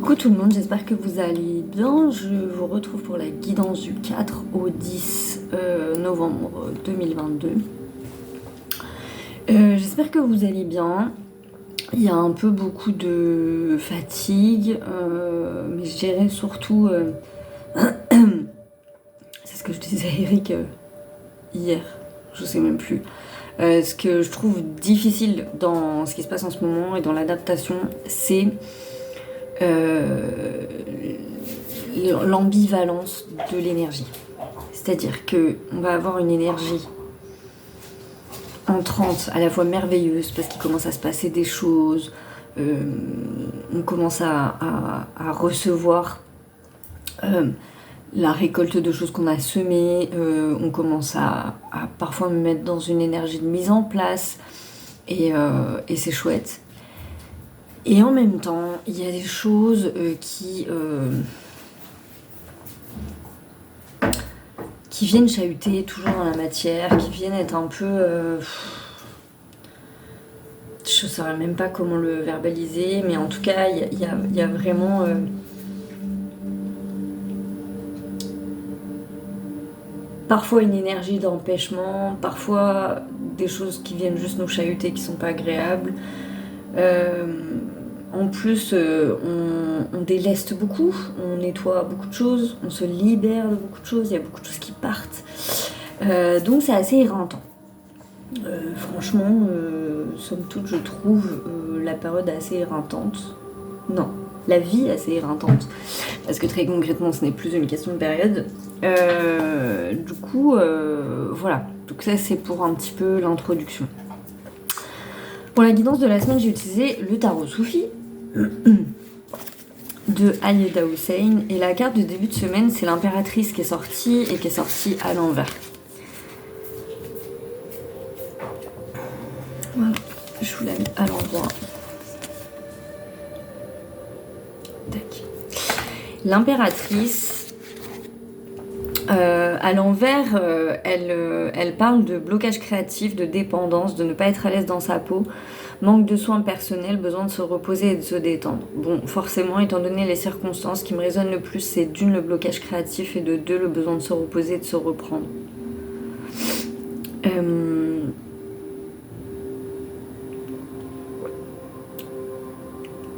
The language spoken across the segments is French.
Coucou tout le monde, j'espère que vous allez bien. Je vous retrouve pour la guidance du 4 au 10 novembre 2022. J'espère que vous allez bien. Il y a un peu beaucoup de fatigue, mais je dirais surtout... c'est ce que je disais à Eric hier, je sais même plus. Ce que je trouve difficile dans ce qui se passe en ce moment et dans l'adaptation, c'est l'ambivalence de l'énergie. C'est-à-dire qu'on va avoir une énergie entrante, à la fois merveilleuse, parce qu'il commence à se passer des choses, on commence à recevoir la récolte de choses qu'on a semées, on commence à parfois me mettre dans une énergie de mise en place, et c'est chouette. Et en même temps, il y a des choses qui viennent chahuter toujours dans la matière, qui viennent être un peu... je ne saurais même pas comment le verbaliser, mais en tout cas, il y a vraiment... parfois une énergie d'empêchement, parfois des choses qui viennent juste nous chahuter, qui ne sont pas agréables. En plus, on déleste beaucoup, on nettoie beaucoup de choses, on se libère de beaucoup de choses, il y a beaucoup de choses qui partent. Donc c'est assez éreintant. Franchement, somme toute, je trouve la période assez éreintante. Non, la vie assez éreintante. Parce que très concrètement, ce n'est plus une question de période. Du coup, voilà. Donc ça, c'est pour un petit peu l'introduction. Pour la guidance de la semaine, j'ai utilisé le tarot Soufi de Ayyeda Hussein. Et la carte de début de semaine, c'est l'impératrice qui est sortie et qui est sortie à l'envers. Voilà, je vous la mets à l'endroit. Tac. L'impératrice, à l'envers, elle parle de blocage créatif, de dépendance, de ne pas être à l'aise dans sa peau, manque de soins personnels, besoin de se reposer et de se détendre. Bon, forcément, étant donné les circonstances, ce qui me résonne le plus, c'est d'une, le blocage créatif, et de deux, le besoin de se reposer et de se reprendre.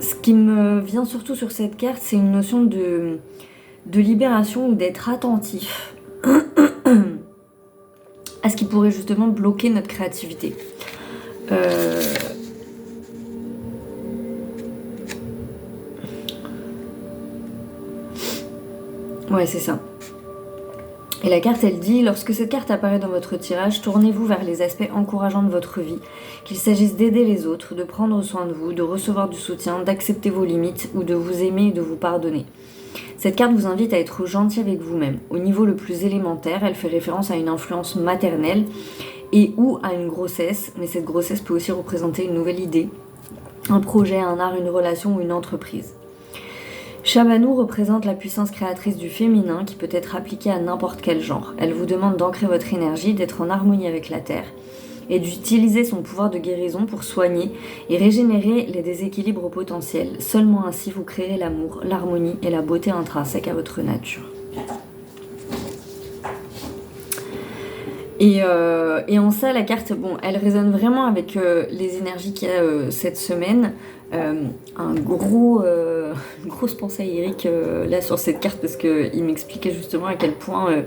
Ce qui me vient surtout sur cette carte, c'est une notion de libération ou d'être attentif à ce qui pourrait justement bloquer notre créativité. Ouais, c'est ça. Et la carte, elle dit, lorsque cette carte apparaît dans votre tirage, tournez-vous vers les aspects encourageants de votre vie, qu'il s'agisse d'aider les autres, de prendre soin de vous, de recevoir du soutien, d'accepter vos limites ou de vous aimer et de vous pardonner. Cette carte vous invite à être gentil avec vous-même. Au niveau le plus élémentaire, elle fait référence à une influence maternelle et ou à une grossesse, mais cette grossesse peut aussi représenter une nouvelle idée, un projet, un art, une relation ou une entreprise. Shabbanou représente la puissance créatrice du féminin qui peut être appliquée à n'importe quel genre. Elle vous demande d'ancrer votre énergie, d'être en harmonie avec la Terre et d'utiliser son pouvoir de guérison pour soigner et régénérer les déséquilibres potentiels. Seulement ainsi vous créerez l'amour, l'harmonie et la beauté intrinsèque à votre nature. Et en ça, la carte, bon, elle résonne vraiment avec les énergies qu'il y a cette semaine. Une grosse pensée à Eric là sur cette carte, parce qu'il m'expliquait justement à quel point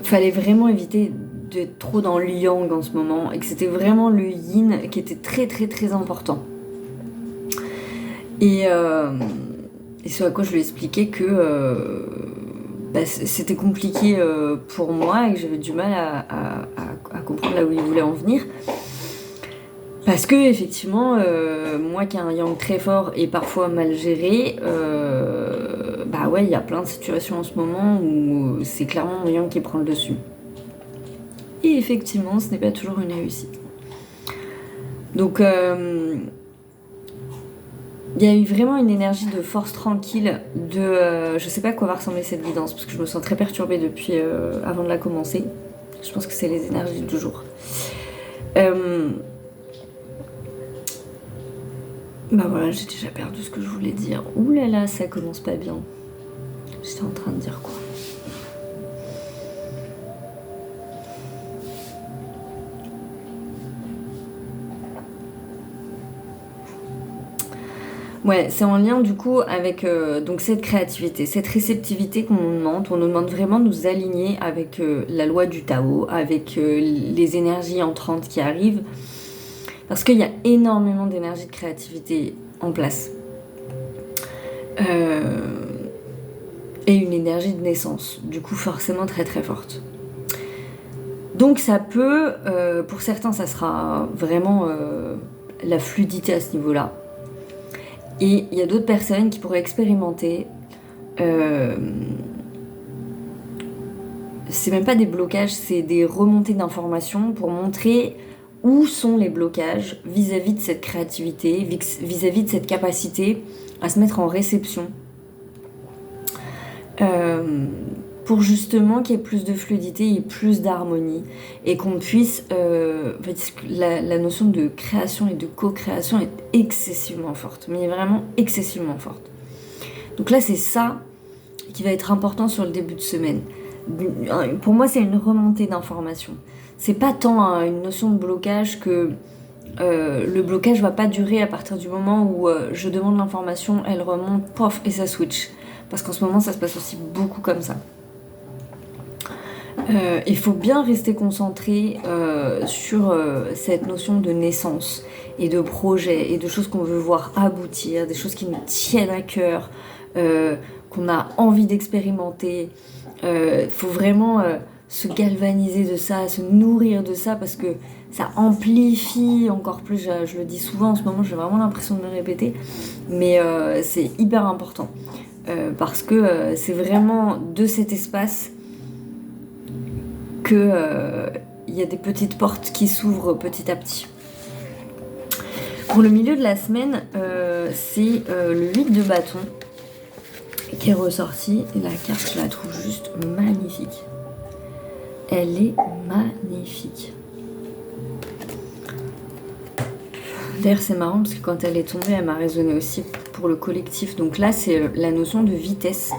fallait vraiment éviter d'être trop dans le yang en ce moment, et que c'était vraiment le yin qui était très très très important. Et ce à quoi je lui ai expliqué que c'était compliqué pour moi et que j'avais du mal à comprendre là où il voulait en venir. Parce que, effectivement, moi qui ai un yang très fort et parfois mal géré, ouais, il y a plein de situations en ce moment où c'est clairement mon yang qui prend le dessus. Et effectivement, ce n'est pas toujours une réussite. Donc, il y a eu vraiment une énergie de force tranquille, je sais pas à quoi va ressembler cette guidance, parce que je me sens très perturbée depuis avant de la commencer. Je pense que c'est les énergies du jour. Bah voilà, j'ai déjà perdu ce que je voulais dire. Ouh là là, ça commence pas bien. J'étais en train de dire quoi? Ouais, c'est en lien du coup avec donc cette créativité, cette réceptivité qu'on nous demande. On nous demande vraiment de nous aligner avec la loi du Tao, avec les énergies entrantes qui arrivent. Parce qu'il y a énormément d'énergie de créativité en place. Et une énergie de naissance, du coup forcément très très forte. Donc ça peut, pour certains ça sera vraiment la fluidité à ce niveau-là. Et il y a d'autres personnes qui pourraient expérimenter, c'est même pas des blocages, c'est des remontées d'informations pour montrer où sont les blocages vis-à-vis de cette créativité, vis-à-vis de cette capacité à se mettre en réception. Pour justement qu'il y ait plus de fluidité et plus d'harmonie et qu'on puisse... la notion de création et de co-création est excessivement forte, mais vraiment excessivement forte. Donc là, c'est ça qui va être important sur le début de semaine. Pour moi, c'est une remontée d'informations. C'est pas tant une notion de blocage que le blocage va pas durer à partir du moment où je demande l'information, elle remonte, pof, et ça switch. Parce qu'en ce moment, ça se passe aussi beaucoup comme ça. Il faut bien rester concentré sur cette notion de naissance et de projet et de choses qu'on veut voir aboutir, des choses qui nous tiennent à cœur, qu'on a envie d'expérimenter. Faut vraiment se galvaniser de ça, se nourrir de ça parce que ça amplifie encore plus. Je le dis souvent en ce moment, j'ai vraiment l'impression de me répéter, mais c'est hyper important parce que c'est vraiment de cet espace qu'il y a des petites portes qui s'ouvrent petit à petit. Pour le milieu de la semaine, c'est le 8 de bâton qui est ressorti. Et la carte, je la trouve juste magnifique. Elle est magnifique. D'ailleurs, c'est marrant parce que quand elle est tombée, elle m'a résonné aussi pour le collectif. Donc là, c'est la notion de vitesse,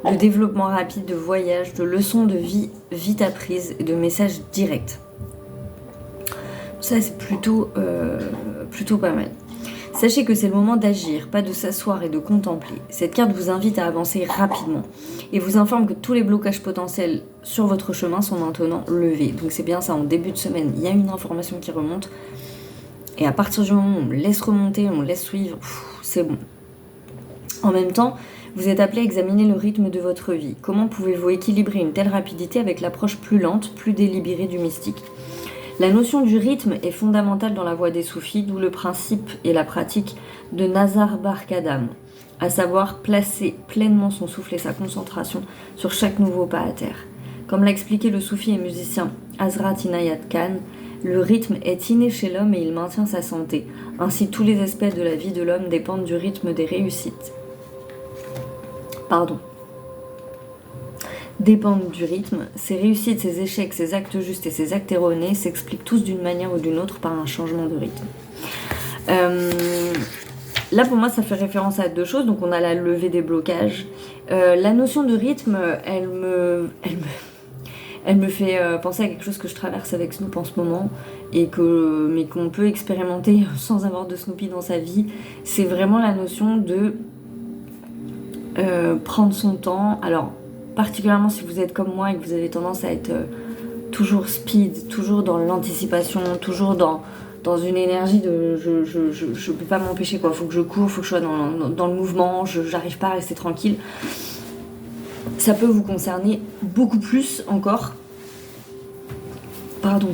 de développement rapide, de voyage, de leçons de vie vite apprises et de messages directs. Ça, c'est plutôt pas mal. Sachez que c'est le moment d'agir, pas de s'asseoir et de contempler. Cette carte vous invite à avancer rapidement et vous informe que tous les blocages potentiels sur votre chemin sont maintenant levés. Donc c'est bien ça, en début de semaine, il y a une information qui remonte. Et à partir du moment où on laisse remonter, on laisse suivre, c'est bon. En même temps, vous êtes appelé à examiner le rythme de votre vie. Comment pouvez-vous équilibrer une telle rapidité avec l'approche plus lente, plus délibérée du mystique ? La notion du rythme est fondamentale dans la voie des soufis, d'où le principe et la pratique de Nazar Barkadam, à savoir placer pleinement son souffle et sa concentration sur chaque nouveau pas à terre. Comme l'a expliqué le soufi et musicien Hazrat Inayat Khan, le rythme est inné chez l'homme et il maintient sa santé. Ainsi, tous les aspects de la vie de l'homme dépendent du rythme des réussites. Dépendent du rythme. Ses réussites, ses échecs, ses actes justes et ses actes erronés s'expliquent tous d'une manière ou d'une autre par un changement de rythme. Là, pour moi, ça fait référence à deux choses. Donc, on a la levée des blocages. La notion de rythme, elle me fait penser à quelque chose que je traverse avec Snoop en ce moment mais qu'on peut expérimenter sans avoir de Snoopy dans sa vie. C'est vraiment la notion de prendre son temps. Alors, particulièrement si vous êtes comme moi et que vous avez tendance à être toujours speed, toujours dans l'anticipation, toujours dans une énergie de je peux pas m'empêcher quoi, faut que je cours, faut que je sois dans le mouvement, j'arrive pas à rester tranquille. Ça peut vous concerner beaucoup plus encore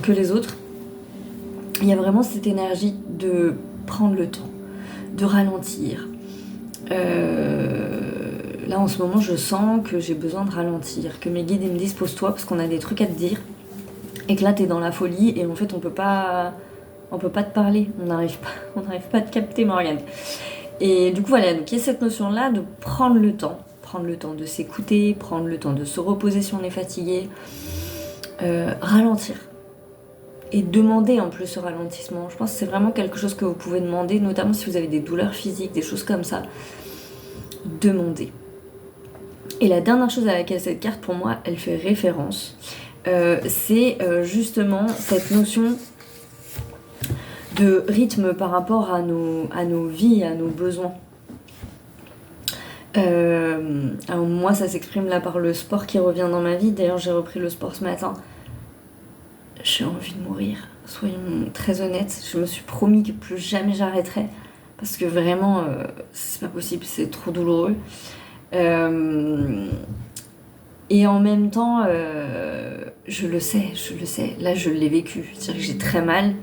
que les autres. Il y a vraiment cette énergie de prendre le temps, de ralentir. Là en ce moment je sens que j'ai besoin de ralentir, que mes guides ils me disent pose-toi parce qu'on a des trucs à te dire et que là t'es dans la folie et en fait on peut pas te parler, on n'arrive pas à te capter Morgane. Et du coup voilà, donc il y a cette notion là de prendre le temps de s'écouter, prendre le temps de se reposer si on est fatigué, ralentir et demandez en plus ce ralentissement. Je pense que c'est vraiment quelque chose que vous pouvez demander, notamment si vous avez des douleurs physiques, des choses comme ça. Demandez. Et la dernière chose à laquelle cette carte, pour moi, elle fait référence, c'est justement cette notion de rythme par rapport à nos vies, à nos besoins. Alors moi, ça s'exprime là par le sport qui revient dans ma vie. D'ailleurs, j'ai repris le sport ce matin. J'ai envie de mourir. Soyons très honnêtes. Je me suis promis que plus jamais j'arrêterai. Parce que vraiment, c'est pas possible, c'est trop douloureux. Et en même temps, je le sais. Là, je l'ai vécu. C'est-à-dire que j'ai très mal.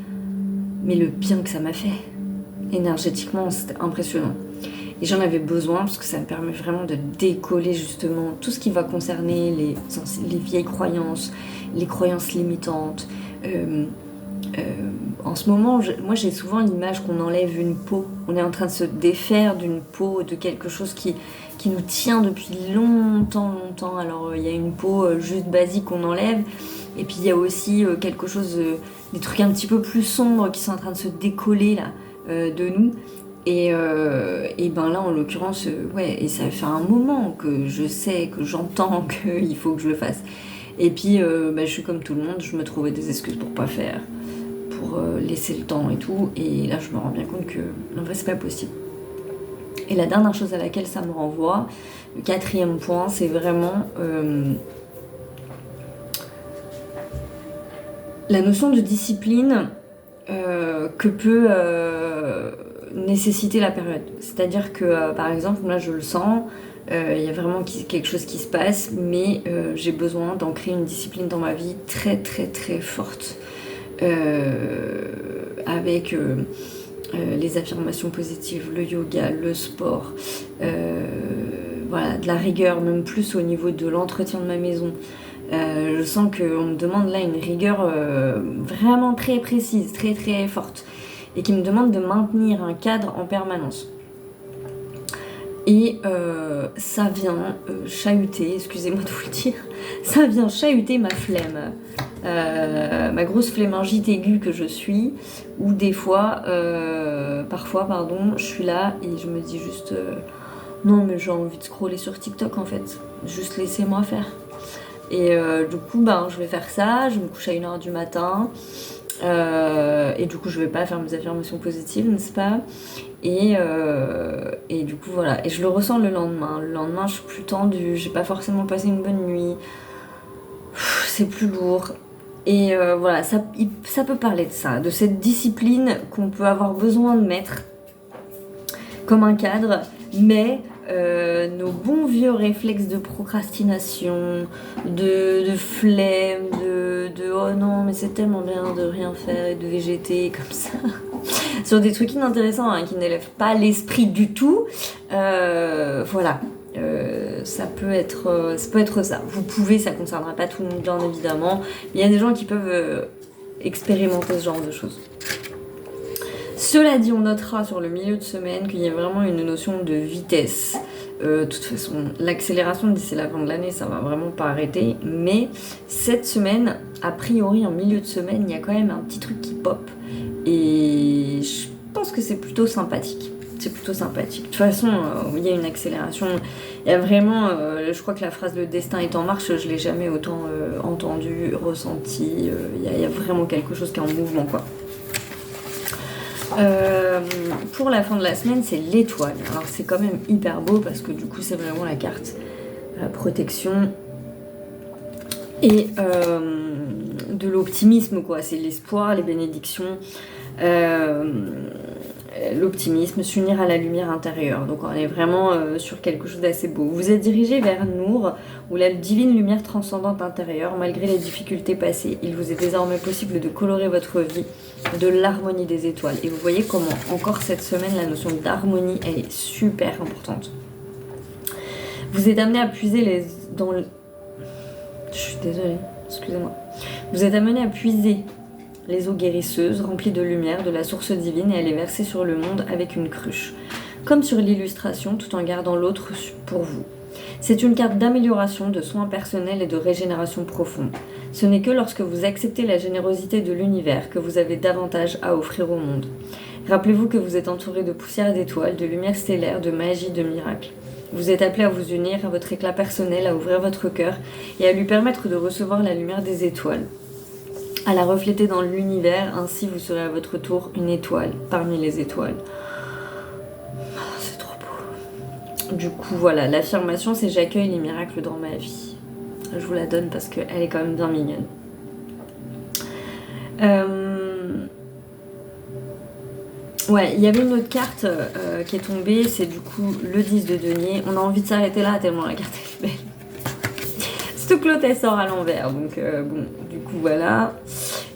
Mais le bien que ça m'a fait, énergétiquement, c'était impressionnant. Et j'en avais besoin parce que ça me permet vraiment de décoller justement tout ce qui va concerner les vieilles croyances, les croyances limitantes. En ce moment, moi j'ai souvent l'image qu'on enlève une peau. On est en train de se défaire d'une peau, de quelque chose qui nous tient depuis longtemps. Alors il y a une peau juste basique qu'on enlève. Et puis il y a aussi quelque chose, des trucs un petit peu plus sombres qui sont en train de se décoller là, de nous. Et ben là en l'occurrence, ouais, et ça fait un moment que je sais, que j'entends qu'il faut que je le fasse. Et puis je suis comme tout le monde, je me trouvais des excuses pour pas faire, pour laisser le temps et tout. Et là je me rends bien compte que en vrai c'est pas possible. Et la dernière chose à laquelle ça me renvoie, le 4e point, c'est vraiment la notion de discipline que peut nécessiter la période. C'est-à-dire que, par exemple, là je le sens, il y a vraiment quelque chose qui se passe, mais j'ai besoin d'ancrer une discipline dans ma vie très très très forte. Avec les affirmations positives, le yoga, le sport, voilà, de la rigueur, même plus au niveau de l'entretien de ma maison. Je sens qu'on me demande là une rigueur vraiment très précise, très très forte, et qui me demande de maintenir un cadre en permanence. Et ça vient chahuter, excusez-moi de vous le dire, ça vient chahuter ma flemme, ma grosse flémingite aiguë que je suis, où des fois, parfois, je suis là et je me dis juste non mais j'ai envie de scroller sur TikTok en fait, juste laissez-moi faire. Et du coup, je vais faire ça, je me couche à 1h du matin, et du coup, je vais pas faire mes affirmations positives, n'est-ce pas ? Et du coup, voilà. Et je le ressens le lendemain. Le lendemain, je suis plus tendue, j'ai pas forcément passé une bonne nuit, c'est plus lourd. Et voilà, ça peut parler de ça, de cette discipline qu'on peut avoir besoin de mettre comme un cadre, mais nos bons vieux réflexes de procrastination, de flemme, de oh non mais c'est tellement bien de rien faire et de végéter comme ça sur des trucs inintéressants qui n'élèvent pas l'esprit du tout, voilà. Ça peut être ça. Vous pouvez, ça ne concernera pas tout le monde bien évidemment, mais il y a des gens qui peuvent expérimenter ce genre de choses. Cela dit, on notera sur le milieu de semaine qu'il y a vraiment une notion de vitesse. De toute façon, l'accélération d'ici la fin de l'année, ça va vraiment pas arrêter. Mais cette semaine, a priori, en milieu de semaine, il y a quand même un petit truc qui pop. Et je pense que c'est plutôt sympathique. C'est plutôt sympathique. De toute façon, il y a une accélération. Il y a vraiment, je crois que la phrase "le destin est en marche", je l'ai jamais autant entendue, ressentie. Il y a vraiment quelque chose qui est en mouvement, quoi. Pour la fin de la semaine, c'est l'étoile. Alors c'est quand même hyper beau parce que du coup c'est vraiment la carte protection et de l'optimisme, quoi. C'est l'espoir, les bénédictions, l'optimisme, s'unir à la lumière intérieure. Donc on est vraiment sur quelque chose d'assez beau. Vous êtes dirigé vers Nour, ou la divine lumière transcendante intérieure. Malgré les difficultés passées, il vous est désormais possible de colorer votre vie de l'harmonie des étoiles. Et vous voyez comment encore cette semaine la notion d'harmonie elle est super importante. Vous êtes amené à puiser je suis désolée, excusez-moi. Vous êtes amené à puiser les eaux guérisseuses remplies de lumière de la source divine et à les verser sur le monde avec une cruche, comme sur l'illustration, tout en gardant l'autre pour vous. C'est une carte d'amélioration, de soins personnels et de régénération profonde. Ce n'est que lorsque vous acceptez la générosité de l'univers que vous avez davantage à offrir au monde. Rappelez-vous que vous êtes entouré de poussière et d'étoiles, de lumière stellaire, de magie, de miracles. Vous êtes appelé à vous unir à votre éclat personnel, à ouvrir votre cœur et à lui permettre de recevoir la lumière des étoiles, à la refléter dans l'univers, ainsi vous serez à votre tour une étoile parmi les étoiles. C'est trop beau. Du coup, voilà, l'affirmation c'est j'accueille les miracles dans ma vie. Je vous la donne parce qu'elle est quand même bien mignonne. Ouais, il y avait une autre carte qui est tombée, c'est du coup le 10 de denier. On a envie de s'arrêter là tellement la carte est belle. Cette clotte elle sort à l'envers, donc bon, du coup voilà.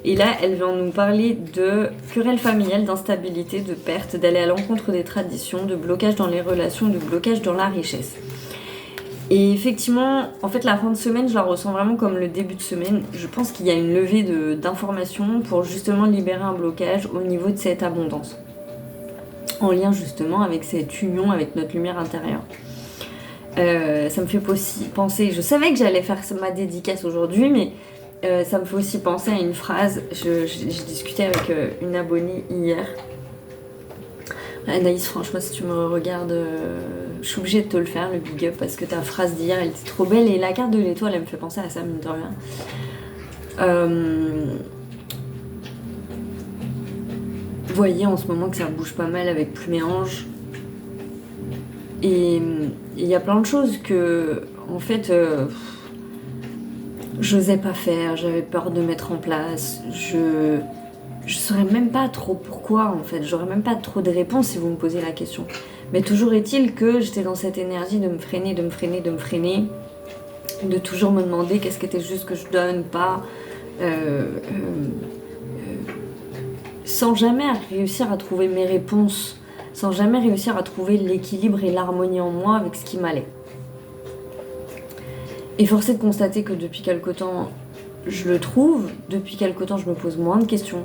Et là, elle vient nous parler de querelles familiales, d'instabilité, de perte, d'aller à l'encontre des traditions, de blocage dans les relations, de blocage dans la richesse. Et effectivement, en fait, la fin de semaine, je la ressens vraiment comme le début de semaine. Je pense qu'il y a une levée d'informations pour justement libérer un blocage au niveau de cette abondance. En lien justement avec cette union avec notre lumière intérieure. Ça me fait aussi penser, je savais que j'allais faire ma dédicace aujourd'hui, mais ça me fait aussi penser à une phrase. J'ai discuté avec une abonnée hier. Anaïs, franchement, si tu me regardes, je suis obligée de te le faire, le big up, parce que ta phrase d'hier, elle était trop belle. Et la carte de l'étoile, elle me fait penser à ça, mine de rien. Vous voyez en ce moment que ça bouge pas mal avec Plume et Ange. Et il y a plein de choses que, en fait, j'osais pas faire, j'avais peur de mettre en place. Je saurais même pas trop pourquoi, en fait. J'aurais même pas trop de réponses si vous me posez la question. Mais toujours est-il que j'étais dans cette énergie de me freiner, de toujours me demander qu'est-ce qui était juste que je donne, pas. Sans jamais réussir à trouver mes réponses, sans jamais réussir à trouver l'équilibre et l'harmonie en moi avec ce qui m'allait. Et force est de constater que depuis quelque temps, je le trouve, depuis quelque temps, je me pose moins de questions,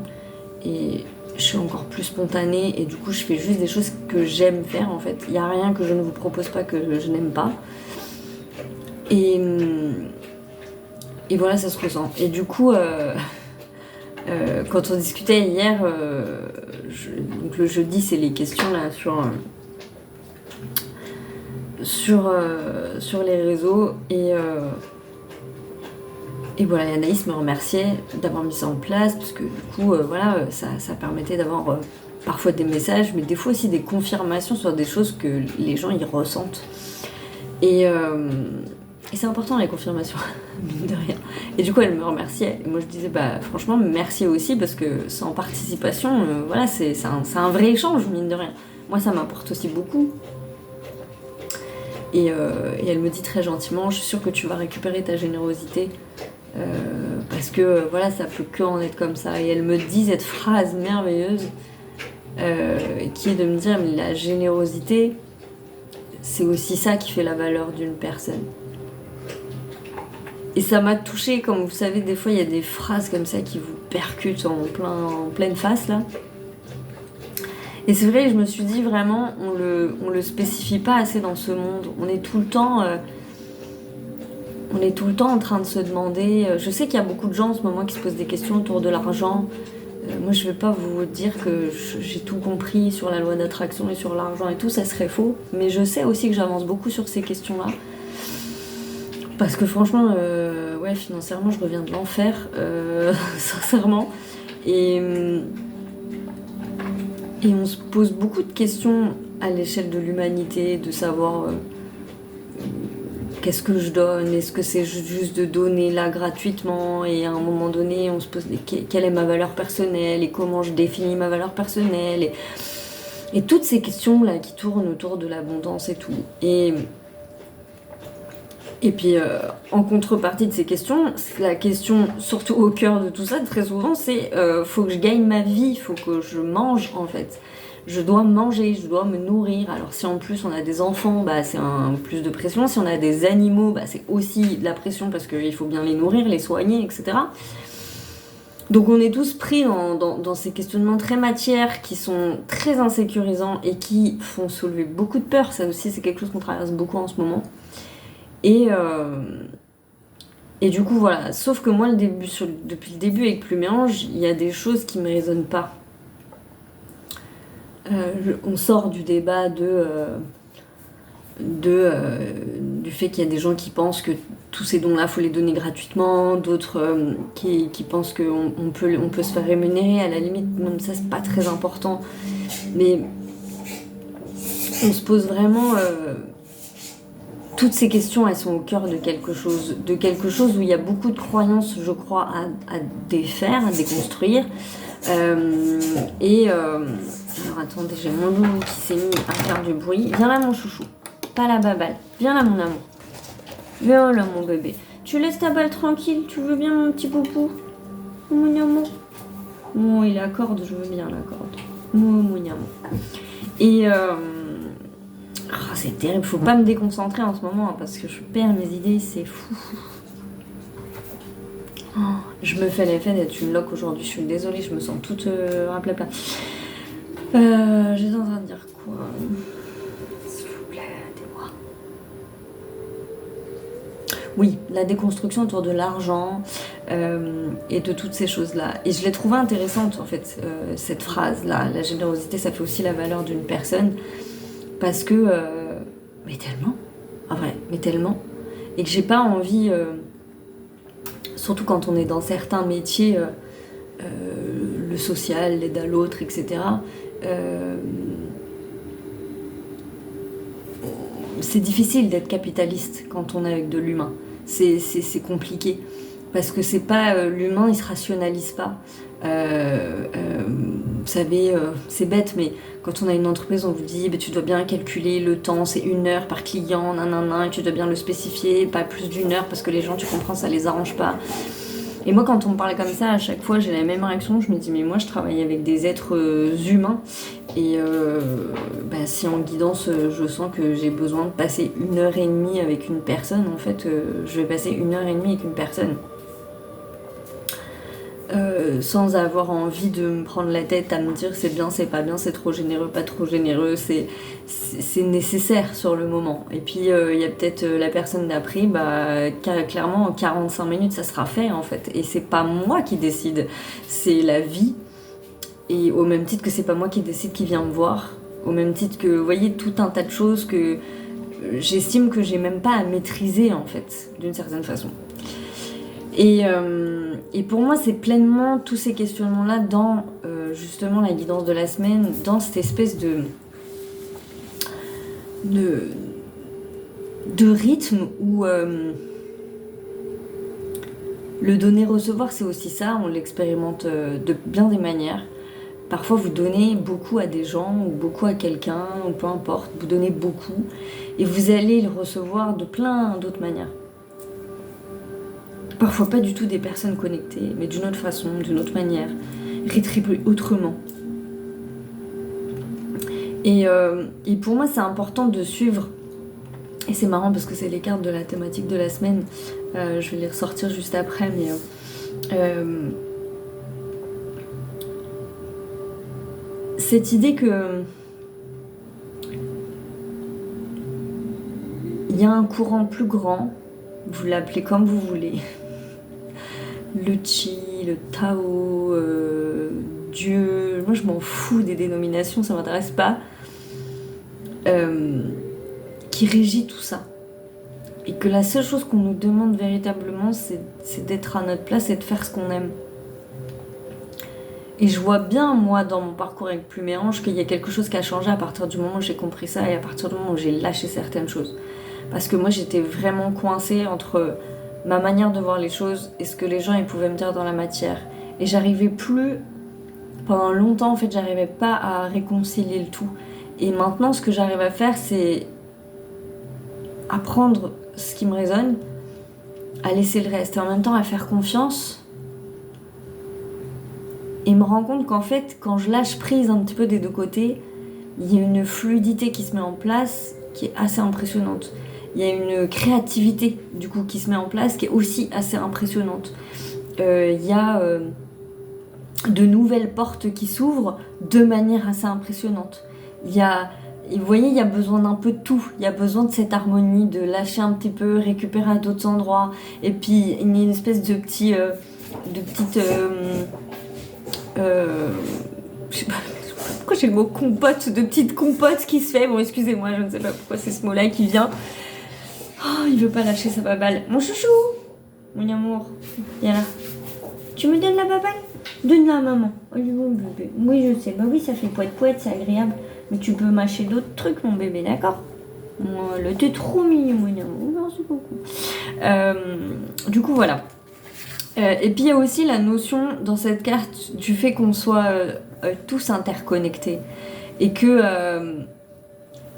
et je suis encore plus spontanée, et du coup, je fais juste des choses que j'aime faire, en fait. Il n'y a rien que je ne vous propose pas que je n'aime pas. Et voilà, ça se ressent. Et du coup... quand on discutait hier, donc le jeudi c'est les questions là sur les réseaux et voilà, Anaïs me remerciait d'avoir mis ça en place parce que du coup voilà, ça permettait d'avoir parfois des messages mais des fois aussi des confirmations sur des choses que les gens y ressentent et c'est important les confirmations, mine de rien. Et du coup elle me remerciait. Et moi je disais bah franchement merci aussi parce que sans participation, voilà, c'est un vrai échange, mine de rien. Moi ça m'apporte aussi beaucoup. Et elle me dit très gentiment, je suis sûre que tu vas récupérer ta générosité. Parce que voilà, ça peut que en être comme ça. Et elle me dit cette phrase merveilleuse qui est de me dire mais la générosité, c'est aussi ça qui fait la valeur d'une personne. Et ça m'a touchée, comme vous savez, des fois il y a des phrases comme ça qui vous percutent en pleine face là. Et c'est vrai, je me suis dit vraiment, on le spécifie pas assez dans ce monde. On est tout le temps en train de se demander. Je sais qu'il y a beaucoup de gens en ce moment qui se posent des questions autour de l'argent. Moi je vais pas vous dire que j'ai tout compris sur la loi d'attraction et sur l'argent et tout, ça serait faux. Mais je sais aussi que j'avance beaucoup sur ces questions-là. Parce que franchement, ouais, financièrement, je reviens de l'enfer, sincèrement. Et on se pose beaucoup de questions à l'échelle de l'humanité, de savoir qu'est-ce que je donne, est-ce que c'est juste de donner là gratuitement, et à un moment donné, on se pose quelle est ma valeur personnelle, et comment je définis ma valeur personnelle, et toutes ces questions-là qui tournent autour de l'abondance et tout. Et puis, en contrepartie de ces questions, la question surtout au cœur de tout ça, très souvent, c'est faut que je gagne ma vie, faut que je mange en fait. Je dois manger, je dois me nourrir. Alors si en plus on a des enfants, bah, c'est un plus de pression. Si on a des animaux, bah, c'est aussi de la pression parce qu'il faut bien les nourrir, les soigner, etc. Donc on est tous pris dans ces questionnements très matières qui sont très insécurisants et qui font soulever beaucoup de peur. Ça aussi, c'est quelque chose qu'on traverse beaucoup en ce moment. Et Et du coup, voilà. Sauf que moi, depuis le début avec Pluméange, il y a des choses qui me résonnent pas. On sort du débat du fait qu'il y a des gens qui pensent que tous ces dons-là, faut les donner gratuitement, d'autres qui pensent qu'on peut se faire rémunérer, à la limite, même ça c'est pas très important. Mais on se pose vraiment... toutes ces questions, elles sont au cœur de quelque chose où il y a beaucoup de croyances, je crois, à défaire, à déconstruire. Alors attendez, j'ai mon loulou qui s'est mis à faire du bruit. Viens là mon chouchou, pas la baballe. Viens là mon amour. Viens là mon bébé. Tu laisses ta balle tranquille, tu veux bien mon petit poupou? Mon amour. Oh, il accorde, je veux bien l'accorde. Mon amour. Et oh, c'est terrible, faut pas me déconcentrer en ce moment hein, parce que je perds mes idées, c'est fou. Oh, je me fais l'effet d'être une loque aujourd'hui, je suis désolée, je me sens toute raplapla. J'étais en train de dire quoi? S'il vous plaît, aidez-moi. Oui, la déconstruction autour de l'argent et de toutes ces choses-là. Et je l'ai trouvée intéressante en fait, cette phrase-là. La générosité, ça fait aussi la valeur d'une personne. Parce que... mais tellement. En vrai, mais tellement. Et que j'ai pas envie... surtout quand on est dans certains métiers, le social, l'aide à l'autre, etc. C'est difficile d'être capitaliste quand on est avec de l'humain. C'est compliqué. Parce que c'est pas... l'humain, il se rationalise pas. Vous savez, c'est bête, mais quand on a une entreprise, on vous dit bah, tu dois bien calculer le temps, c'est 1 heure par client, nanana, et tu dois bien le spécifier, pas plus d'1 heure parce que les gens, tu comprends, ça les arrange pas. Et moi, quand on me parle comme ça, à chaque fois, j'ai la même réaction. Je me dis mais moi, je travaille avec des êtres humains et bah, si en guidance, je sens que j'ai besoin de passer 1h30 avec une personne, en fait, je vais passer 1h30 avec une personne. Sans avoir envie de me prendre la tête à me dire c'est bien, c'est pas bien, c'est trop généreux, pas trop généreux, c'est nécessaire sur le moment. Et puis il y a peut-être la personne d'après, bah clairement en 45 minutes ça sera fait en fait. Et c'est pas moi qui décide, c'est la vie. Et au même titre que c'est pas moi qui décide qui vient me voir, au même titre que vous voyez tout un tas de choses que j'estime que j'ai même pas à maîtriser en fait, d'une certaine façon. Et pour moi, c'est pleinement tous ces questionnements-là dans justement la guidance de la semaine, dans cette espèce de rythme où le donner-recevoir, c'est aussi ça, on l'expérimente de bien des manières. Parfois, vous donnez beaucoup à des gens ou beaucoup à quelqu'un, ou peu importe, vous donnez beaucoup, et vous allez le recevoir de plein d'autres manières. Parfois pas du tout des personnes connectées, mais d'une autre façon, d'une autre manière, rétribuer autrement. Et pour moi, c'est important de suivre, et c'est marrant parce que c'est les cartes de la thématique de la semaine, je vais les ressortir juste après, mais cette idée que il y a un courant plus grand, vous l'appelez comme vous voulez, le Chi, le Tao, Dieu, moi je m'en fous des dénominations, ça m'intéresse pas, qui régit tout ça. Et que la seule chose qu'on nous demande véritablement, c'est d'être à notre place et de faire ce qu'on aime. Et je vois bien, moi, dans mon parcours avec Pluméange, qu'il y a quelque chose qui a changé à partir du moment où j'ai compris ça et à partir du moment où j'ai lâché certaines choses. Parce que moi, j'étais vraiment coincée entre ma manière de voir les choses et ce que les gens ils pouvaient me dire dans la matière. Et j'arrivais plus, pendant longtemps en fait, j'arrivais pas à réconcilier le tout. Et maintenant ce que j'arrive à faire, c'est apprendre ce qui me résonne, à laisser le reste et en même temps à faire confiance et me rendre compte qu'en fait quand je lâche prise un petit peu des deux côtés, il y a une fluidité qui se met en place qui est assez impressionnante. Il y a une créativité du coup qui se met en place qui est aussi assez impressionnante. Il y a de nouvelles portes qui s'ouvrent de manière assez impressionnante. Il y a vous voyez, il y a besoin d'un peu de tout. Il y a besoin de cette harmonie, de lâcher un petit peu, récupérer à d'autres endroits. Et puis, il y a une espèce de petit... de petite... je sais pas pourquoi j'ai le mot compote, de petite compote qui se fait. Bon, excusez-moi, je ne sais pas pourquoi c'est ce mot-là qui vient. Oh, il veut pas lâcher sa baballe. Mon chouchou, mon amour, viens là. Tu me donnes la baballe? Donne-la à maman. Oh, mon bébé. Oui, je sais. Bah oui, ça fait poète-poète, c'est agréable. Mais tu peux mâcher d'autres trucs, mon bébé, d'accord? Le t'es trop mignon, mon amour. Merci beaucoup. Du coup, voilà. Et puis il y a aussi la notion dans cette carte du fait qu'on soit tous interconnectés et que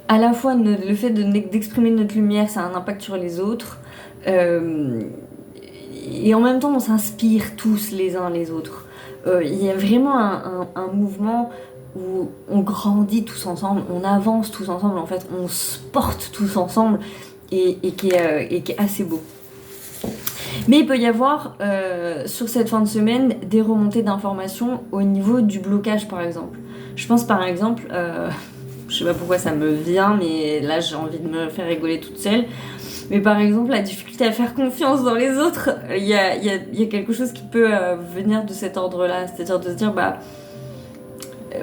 à la fois le fait d'exprimer notre lumière, ça a un impact sur les autres et en même temps on s'inspire tous les uns les autres. Il y a vraiment un mouvement où on grandit tous ensemble, on avance tous ensemble, en fait on se porte tous ensemble et qui est assez beau. Mais il peut y avoir sur cette fin de semaine des remontées d'informations au niveau du blocage par exemple. Je pense par exemple, je sais pas pourquoi ça me vient, mais là j'ai envie de me faire rigoler toute seule. Mais par exemple la difficulté à faire confiance dans les autres, il y a quelque chose qui peut venir de cet ordre-là. C'est-à-dire de se dire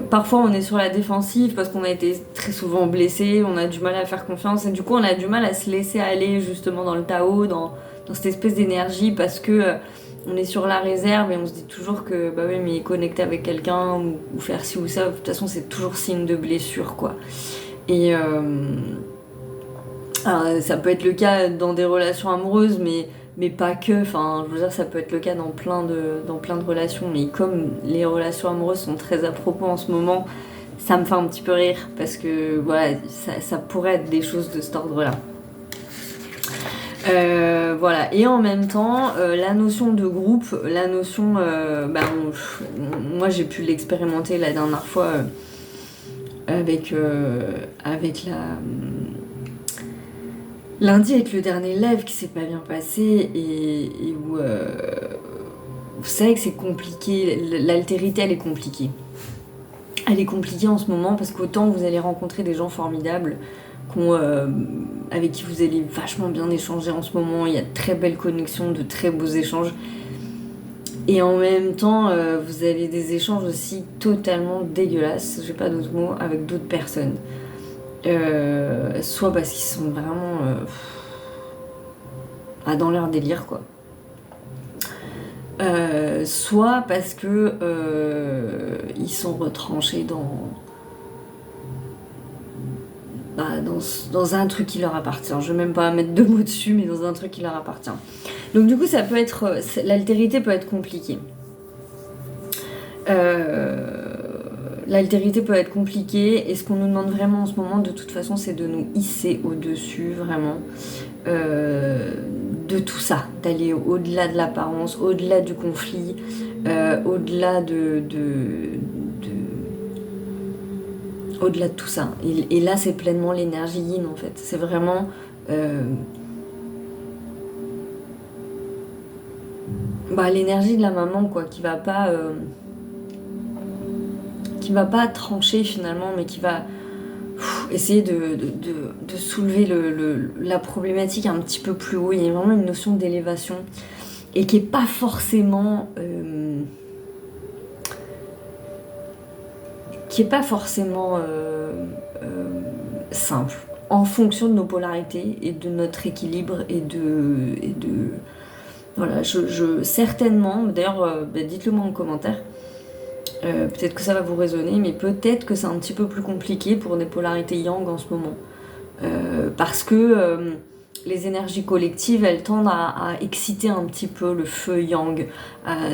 parfois on est sur la défensive parce qu'on a été très souvent blessé, on a du mal à faire confiance et du coup on a du mal à se laisser aller justement dans le Tao, dans cette espèce d'énergie parce que on est sur la réserve et on se dit toujours que bah oui mais connecter avec quelqu'un ou faire ci ou ça, de toute façon c'est toujours signe de blessure quoi. Et ça peut être le cas dans des relations amoureuses mais pas que, enfin je veux dire ça peut être le cas dans plein de relations, mais comme les relations amoureuses sont très à propos en ce moment, ça me fait un petit peu rire parce que voilà ça pourrait être des choses de cet ordre là. Voilà, et en même temps, la notion de groupe, la notion, moi j'ai pu l'expérimenter la dernière fois avec lundi avec le dernier live qui s'est pas bien passé et où vous savez que c'est compliqué, l'altérité elle est compliquée. Elle est compliquée en ce moment parce qu'autant vous allez rencontrer des gens formidables avec qui vous allez vachement bien échanger en ce moment, il y a de très belles connexions, de très beaux échanges. Et en même temps, vous avez des échanges aussi totalement dégueulasses, j'ai pas d'autres mots, avec d'autres personnes. Soit parce qu'ils sont vraiment dans leur délire, quoi. Soit parce que ils sont retranchés dans un truc qui leur appartient. Je vais même pas mettre deux mots dessus, mais dans un truc qui leur appartient. Donc du coup, ça peut être... l'altérité peut être compliquée. L'altérité peut être compliquée, et ce qu'on nous demande vraiment en ce moment, de toute façon, c'est de nous hisser au-dessus, vraiment, de tout ça, d'aller au-delà de l'apparence, au-delà du conflit, au-delà au-delà de tout ça. Et là, c'est pleinement l'énergie yin, en fait. C'est vraiment... l'énergie de la maman, quoi, qui va pas trancher, finalement, mais qui va essayer de soulever la problématique un petit peu plus haut. Il y a vraiment une notion d'élévation, et qui est pas forcément... simple, en fonction de nos polarités et de notre équilibre et de voilà, certainement, d'ailleurs dites-le moi en commentaire, peut-être que ça va vous résonner, mais peut-être que c'est un petit peu plus compliqué pour des polarités yang en ce moment, parce que les énergies collectives, elles tendent à exciter un petit peu le feu yang.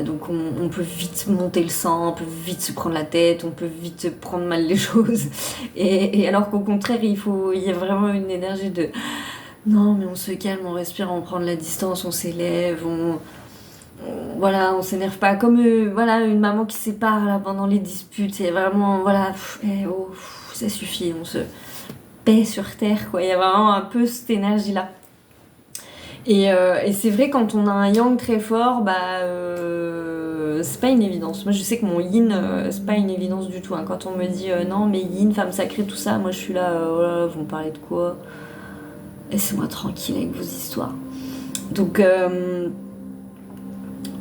Donc on peut vite monter le sang, on peut vite se prendre la tête, on peut vite prendre mal les choses. Et alors qu'au contraire, il y a vraiment une énergie de... Non, mais on se calme, on respire, on prend de la distance, on s'élève, on s'énerve pas. Comme une maman qui sépare là, pendant les disputes, c'est vraiment... ça suffit, on se... paix sur terre, quoi. Il y a vraiment un peu cette énergie-là. Et c'est vrai, quand on a un yang très fort, c'est pas une évidence. Moi, je sais que mon yin, c'est pas une évidence du tout, hein. Quand on me dit non, mais yin, femme sacrée, tout ça, moi je suis là, oh là là, vous me parlez de quoi? Laissez-moi tranquille avec vos histoires. Donc,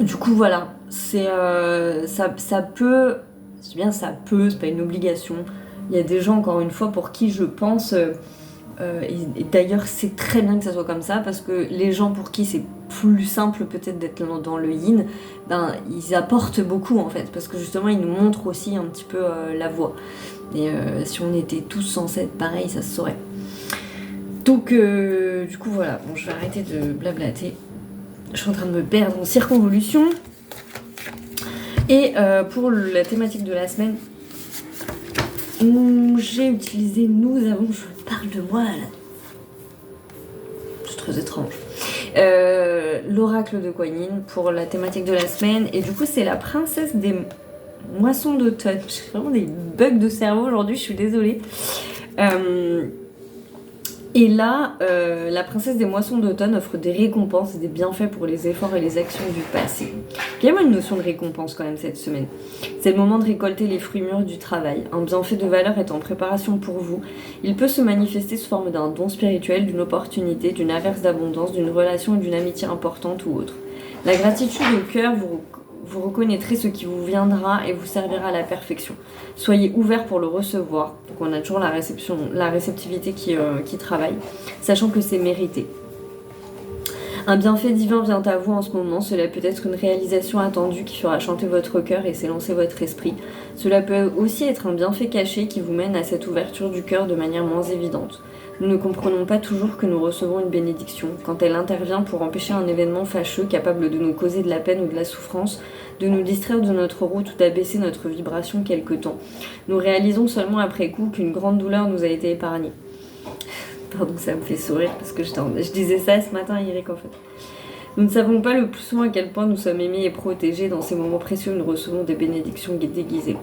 du coup, voilà. Ça peut. C'est bien, ça peut, c'est pas une obligation. Il y a des gens, encore une fois, pour qui je pense. Et d'ailleurs, c'est très bien que ça soit comme ça, parce que les gens pour qui c'est plus simple peut-être d'être dans le yin, ils apportent beaucoup en fait, parce que justement ils nous montrent aussi un petit peu la voie. Et si on était tous censés être pareil, ça se saurait. Donc du coup voilà, bon, je vais arrêter de blablater. Je suis en train de me perdre en circonvolution. Et pour la thématique de la semaine, j'ai utilisé nous avons, je parle de moi là. C'est très étrange. L'oracle de Kuan Yin pour la thématique de la semaine. Et du coup, c'est la princesse des moissons d'automne. J'ai vraiment des bugs de cerveau aujourd'hui, je suis désolée. Et là, la princesse des moissons d'automne offre des récompenses et des bienfaits pour les efforts et les actions du passé. Il y a vraiment une notion de récompense quand même cette semaine. C'est le moment de récolter les fruits mûrs du travail. Un bienfait de valeur est en préparation pour vous. Il peut se manifester sous forme d'un don spirituel, d'une opportunité, d'une averse d'abondance, d'une relation ou d'une amitié importante ou autre. La gratitude au cœur vous reconnaîtrez ce qui vous viendra et vous servira à la perfection. Soyez ouverts pour le recevoir. Donc on a toujours la réceptivité qui travaille, sachant que c'est mérité. Un bienfait divin vient à vous en ce moment. Cela peut être une réalisation attendue qui fera chanter votre cœur et s'élancer votre esprit. Cela peut aussi être un bienfait caché qui vous mène à cette ouverture du cœur de manière moins évidente. Nous ne comprenons pas toujours que nous recevons une bénédiction, quand elle intervient pour empêcher un événement fâcheux capable de nous causer de la peine ou de la souffrance, de nous distraire de notre route ou d'abaisser notre vibration quelque temps. Nous réalisons seulement après coup qu'une grande douleur nous a été épargnée. Pardon, ça me fait sourire parce que je disais ça ce matin à Eric en fait. Nous ne savons pas le plus souvent à quel point nous sommes aimés et protégés. Dans ces moments précieux, nous recevons des bénédictions déguisées.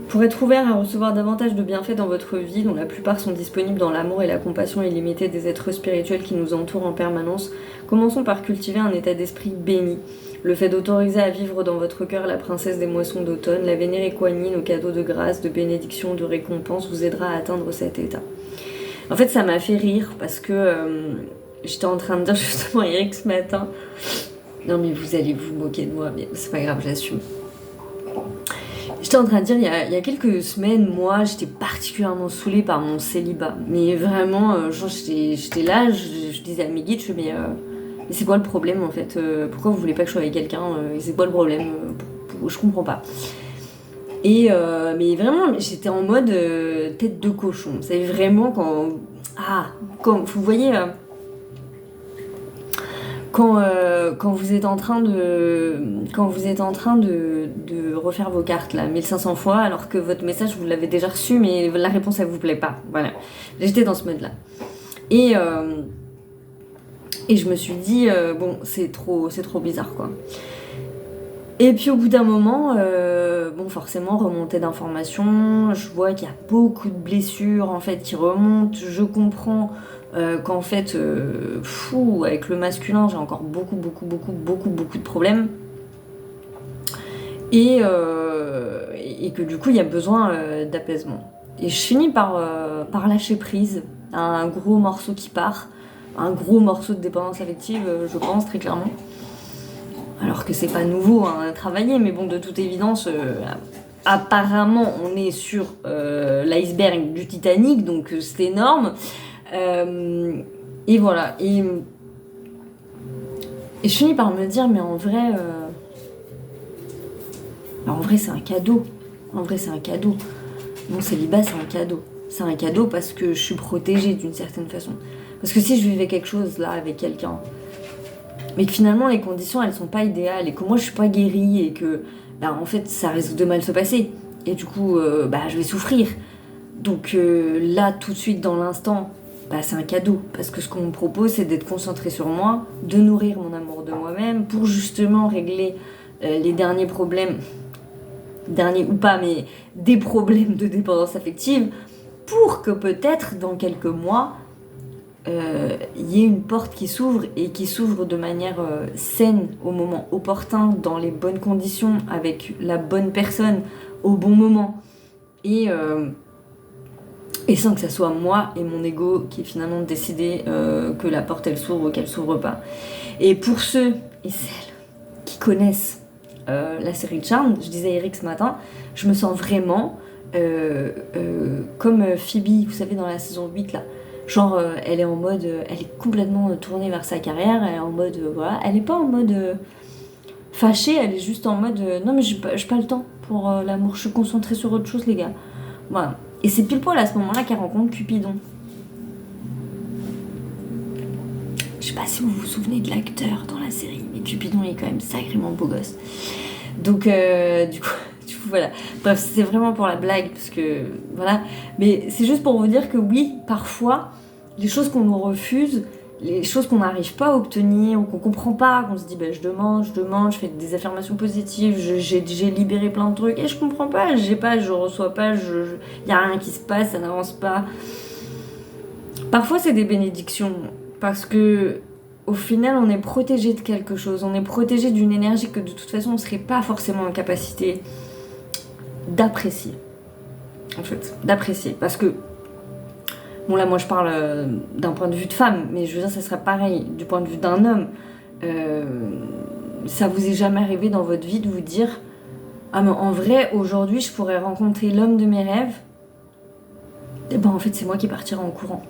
Pour être ouvert à recevoir davantage de bienfaits dans votre vie, dont la plupart sont disponibles dans l'amour et la compassion illimitée des êtres spirituels qui nous entourent en permanence, commençons par cultiver un état d'esprit béni. Le fait d'autoriser à vivre dans votre cœur la princesse des moissons d'automne, la vénérer Kuan Yin, aux cadeaux de grâce, de bénédiction, de récompense, vous aidera à atteindre cet état. En fait, ça m'a fait rire parce que j'étais en train de dire justement à Eric ce matin, non mais vous allez vous moquer de moi, mais c'est pas grave, j'assume. J'étais en train de dire, il y a quelques semaines, moi, j'étais particulièrement saoulée par mon célibat. Mais vraiment, j'étais là, je disais à mes guides, mais c'est quoi le problème en fait? Pourquoi vous voulez pas que je sois avec quelqu'un? C'est quoi le problème? Je comprends pas. Et mais vraiment, j'étais en mode tête de cochon. Vous savez vraiment quand vous voyez... Quand vous êtes en train de refaire vos cartes là 1500 fois alors que votre message vous l'avez déjà reçu mais la réponse elle vous plaît pas, voilà, j'étais dans ce mode là et je me suis dit bon c'est trop bizarre quoi. Et puis au bout d'un moment bon forcément remontée d'informations, je vois qu'il y a beaucoup de blessures en fait qui remontent, je comprends qu'en fait, avec le masculin, j'ai encore beaucoup de problèmes. Et que du coup, il y a besoin d'apaisement. Et je finis par lâcher prise à un gros morceau qui part, un gros morceau de dépendance affective, je pense, très clairement. Alors que c'est pas nouveau à travailler, mais bon, de toute évidence, apparemment, on est sur l'iceberg du Titanic, donc c'est énorme. Et voilà. Et je finis par me dire, mais en vrai, c'est un cadeau. En vrai, c'est un cadeau. Mon célibat, c'est un cadeau. C'est un cadeau parce que je suis protégée d'une certaine façon. Parce que si je vivais quelque chose là avec quelqu'un, mais que finalement les conditions elles sont pas idéales et que moi je suis pas guérie et que en fait ça risque de mal se passer et du coup je vais souffrir. Donc là tout de suite dans l'instant, c'est un cadeau, parce que ce qu'on me propose, c'est d'être concentré sur moi, de nourrir mon amour de moi-même, pour justement régler les derniers problèmes dernier ou pas, mais des problèmes de dépendance affective, pour que peut-être dans quelques mois, y ait une porte qui s'ouvre et qui s'ouvre de manière saine, au moment opportun, dans les bonnes conditions, avec la bonne personne, au bon moment. Et sans que ça soit moi et mon ego qui ait finalement décidé que la porte elle s'ouvre ou qu'elle s'ouvre pas. Et pour ceux et celles qui connaissent la série Charmed, je disais à Eric ce matin, je me sens vraiment comme Phoebe, vous savez, dans la saison 8 là. Genre, elle est en mode, elle est complètement tournée vers sa carrière, elle est en mode, voilà, elle est pas en mode fâchée, elle est juste en mode, non mais j'ai pas le temps pour l'amour, je suis concentrée sur autre chose les gars. Voilà. Et c'est pile poil à ce moment-là qu'elle rencontre Cupidon. Je sais pas si vous vous souvenez de l'acteur dans la série, mais Cupidon il est quand même sacrément beau gosse. Donc du coup voilà. Bref, c'est vraiment pour la blague, parce que voilà. Mais c'est juste pour vous dire que oui, parfois, les choses qu'on nous refuse, les choses qu'on n'arrive pas à obtenir ou qu'on comprend pas, qu'on se dit je demande, je fais des affirmations positives, j'ai libéré plein de trucs et je comprends pas, je reçois pas, y a rien qui se passe, ça n'avance pas. Parfois c'est des bénédictions, parce que au final on est protégé de quelque chose, on est protégé d'une énergie que de toute façon on serait pas forcément en capacité d'apprécier. En fait, d'apprécier, parce que bon là moi je parle d'un point de vue de femme, mais je veux dire ça serait pareil du point de vue d'un homme. Ça vous est jamais arrivé dans votre vie de vous dire ah mais en vrai aujourd'hui je pourrais rencontrer l'homme de mes rêves, et en fait c'est moi qui partirai en courant,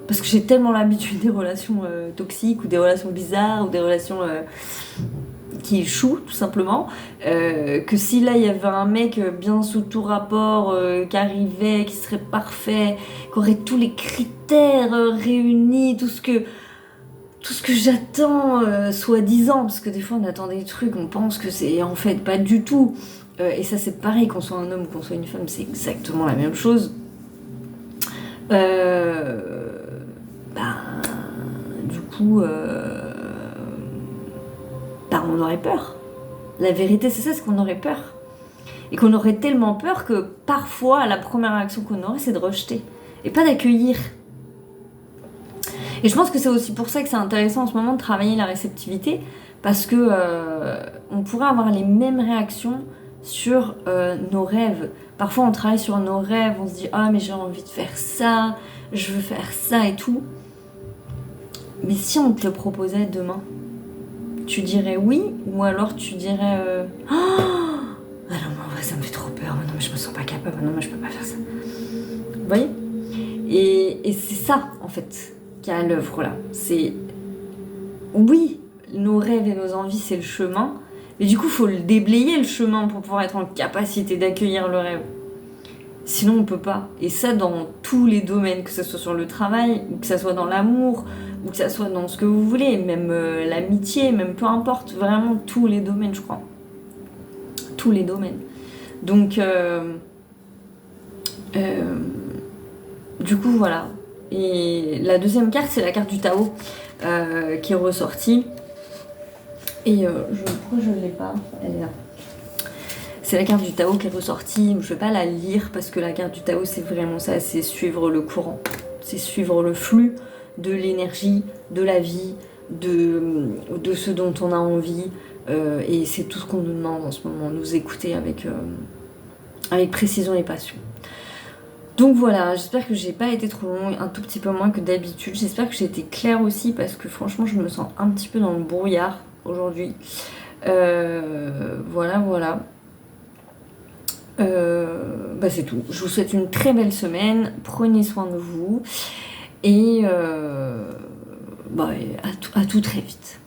parce que j'ai tellement l'habitude des relations toxiques ou des relations bizarres ou des relations qui échoue tout simplement, que si là il y avait un mec bien sous tout rapport qui arrivait, qui serait parfait, qui aurait tous les critères réunis, tout ce que j'attends soi-disant, parce que des fois on attend des trucs, on pense que c'est en fait pas du tout, et ça c'est pareil, qu'on soit un homme ou qu'on soit une femme, c'est exactement la même chose. Du coup on aurait peur. La vérité c'est ça, c'est qu'on aurait peur. Et qu'on aurait tellement peur que parfois la première réaction qu'on aurait c'est de rejeter et pas d'accueillir. Et je pense que c'est aussi pour ça que c'est intéressant en ce moment de travailler la réceptivité, parce que on pourrait avoir les mêmes réactions sur nos rêves. Parfois on travaille sur nos rêves, on se dit ah mais j'ai envie de faire ça, je veux faire ça et tout. Mais si on te le proposait demain, tu dirais oui, ou alors tu dirais ah non mais en vrai ça me fait trop peur, non mais je me sens pas capable, non mais je peux pas faire ça. Vous voyez ? Et c'est ça en fait qui est à l'œuvre là. C'est oui, nos rêves et nos envies c'est le chemin, mais du coup faut le déblayer le chemin pour pouvoir être en capacité d'accueillir le rêve. Sinon on peut pas. Et ça dans tous les domaines, que ce soit sur le travail, ou que ça soit dans l'amour, ou que ça soit dans ce que vous voulez, même l'amitié, même peu importe, vraiment tous les domaines je crois. Tous les domaines. Donc du coup voilà. Et la deuxième carte c'est la carte du Tao qui est ressortie. Et pourquoi je ne l'ai pas ? Elle est là. C'est la carte du Tao qui est ressortie. Je ne vais pas la lire parce que la carte du Tao c'est vraiment ça, c'est suivre le courant. C'est suivre le flux de l'énergie, de la vie, de ce dont on a envie. Et c'est tout ce qu'on nous demande en ce moment, nous écouter avec précision et passion. Donc voilà, j'espère que j'ai pas été trop longue, un tout petit peu moins que d'habitude. J'espère que j'ai été claire aussi, parce que franchement je me sens un petit peu dans le brouillard aujourd'hui. Voilà. C'est tout. Je vous souhaite une très belle semaine, prenez soin de vous et à tout très vite.